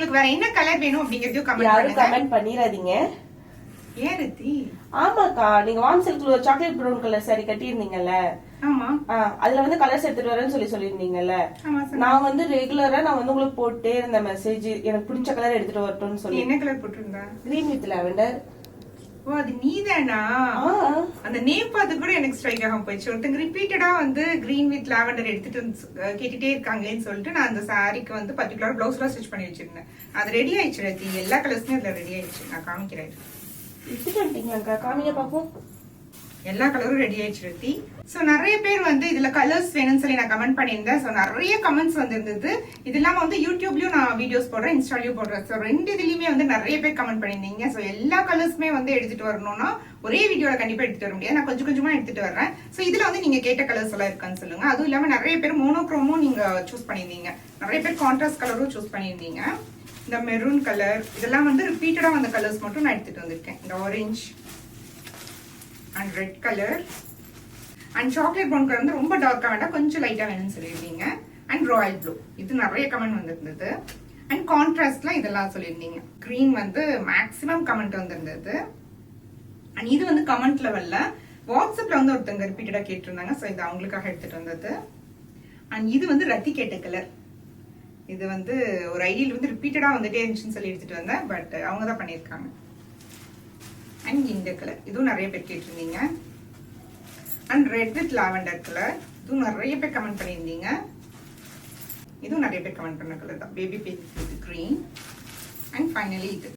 உங்களுக்கு வேற என்ன கலர் வேணும் அப்படிங்கறதையும் கமெண்ட் பண்ணிராதீங்க. ஏன் ரத்தி? ஆமாக்கா, நீங்க வார்ம் சில்க்ல ஒரு சாக்லேட் ப்ரௌன் கலர் சாரி கட்டியிருந்தீங்கல்ல, ஆமா, அதுல வந்து கலர்ஸ் எடுத்துட்டு வரேன்னு சொல்லிருந்தீங்கல்ல. நான் வந்து ரெகுலரா நான் வந்து உங்களுக்கு போட்டே இருந்த மெசேஜ், எனக்கு பிடிச்ச கலர் எடுத்துட்டு வரட்டும்னு சொல்லி. என்ன கலர் போட்டிருந்தா? Green with lavender. ஓ, அது நீதானா? அந்த நேம் பார்த்து கூட எனக்கு ஸ்ட்ரைக் ஆகாம போயிடுச்சு. ஒருத்தங்க ரிப்பீட்டடா வந்து கிரீன் வித் லாவெண்டர் எடுத்துட்டு கேட்டுட்டே இருக்காங்களேன்னு சொல்லிட்டு நான் அந்த சாரிக்கு வந்து பர்டிகுலர் பிளவுஸ்லாம் ஸ்டிச் பண்ணி வச்சிருந்தேன். அது ரெடி ஆயிடுச்சு ரத்தி, எல்லா கலர்ஸுமே அதுல ரெடி ஆயிடுச்சு. நான் காமிக்கிறேன். காமிங்க பாப்போம். எல்லா கலரும் ரெடி ஆயிடுச்சு ரத்தி. சோ நிறைய பேர் வந்து இதுல கலர்ஸ் வேணும்னு சொல்லி நான் கமெண்ட் பண்ணியிருந்தேன். சோ நிறைய கமெண்ட்ஸ் வந்திருந்தது. இது இல்லாம வந்து யூடியூப்லயும் நான் வீடியோஸ் போடுறேன், இன்ஸ்டாலயும் போடுறேன். சோ ரெண்டு இதுலயுமே வந்து நிறைய பேர் கமெண்ட் பண்ணியிருந்தீங்க. சோ எல்லா கலர்ஸுமே வந்து எடுத்துட்டு வரணும்னா ஒரே வீடியோல கண்டிப்பா எடுத்துட்டு வர முடியாது. நான் கொஞ்சம் கொஞ்சமா எடுத்துட்டு வரேன். சோ இதுல வந்து நீங்க கேட்ட கலர்ஸ் எல்லாம் இருக்கான்னு சொல்லுங்க. அதுவும் இல்லாம நிறைய பேர் மோனோக்ரோமும் நீங்க சூஸ் பண்ணியிருந்தீங்க, நிறைய பேர் கான்ட்ராஸ்ட் கலரும் சூஸ் பண்ணியிருந்தீங்க. இந்த மெரூன் கலர் இதெல்லாம் வந்து ரிப்பீட்டடா வந்த கலர்ஸ் மட்டும் நான் எடுத்துட்டு வந்திருக்கேன். இந்த orange and red colour and chocolate brown colour வந்து ரொம்ப டார்க்கா வேண்டாம், கொஞ்சம் லைட்டா வேணும்னு சொல்லியிருந்தீங்க. அண்ட் ராயல் ப்ளூ, இது நிறைய கமெண்ட் வந்திருந்தது. அண்ட் கான்ட்ராஸ்ட்லாம் இதெல்லாம் சொல்லியிருந்தீங்க. கிரீன் வந்து மேக்ஸிமம் கமெண்ட் வந்திருந்தது. அண்ட் இது வந்து கமெண்ட் லெவல்ல வாட்ஸ்அப்ல வந்து ஒருத்தங்க ரிப்பீட்டடா கேட்டிருந்தாங்க. ஸோ இது அவங்களுக்காக எடுத்துட்டு வந்தது. அண்ட் இது வந்து ரத்தி கேட்ட கலர். இது வந்து ஒரு ஐடியில் வந்து ரிப்பீட்டடா வந்துட்டே இருந்துச்சுன்னு சொல்லி எடுத்துட்டு வந்தேன். பட் அவங்க தான் பண்ணியிருக்காங்க. அண்ட் இந்த கலர் இதுவும் நிறைய பேர் கேட்டிருந்தீங்க. And red with lavender colour, இதுவும் நிறைய பேர் கமெண்ட் பண்ணியிருந்தீங்க. இதுவும் நிறைய பேர் கமெண்ட் பண்ண கலர் தான், baby pink with green. And finally இது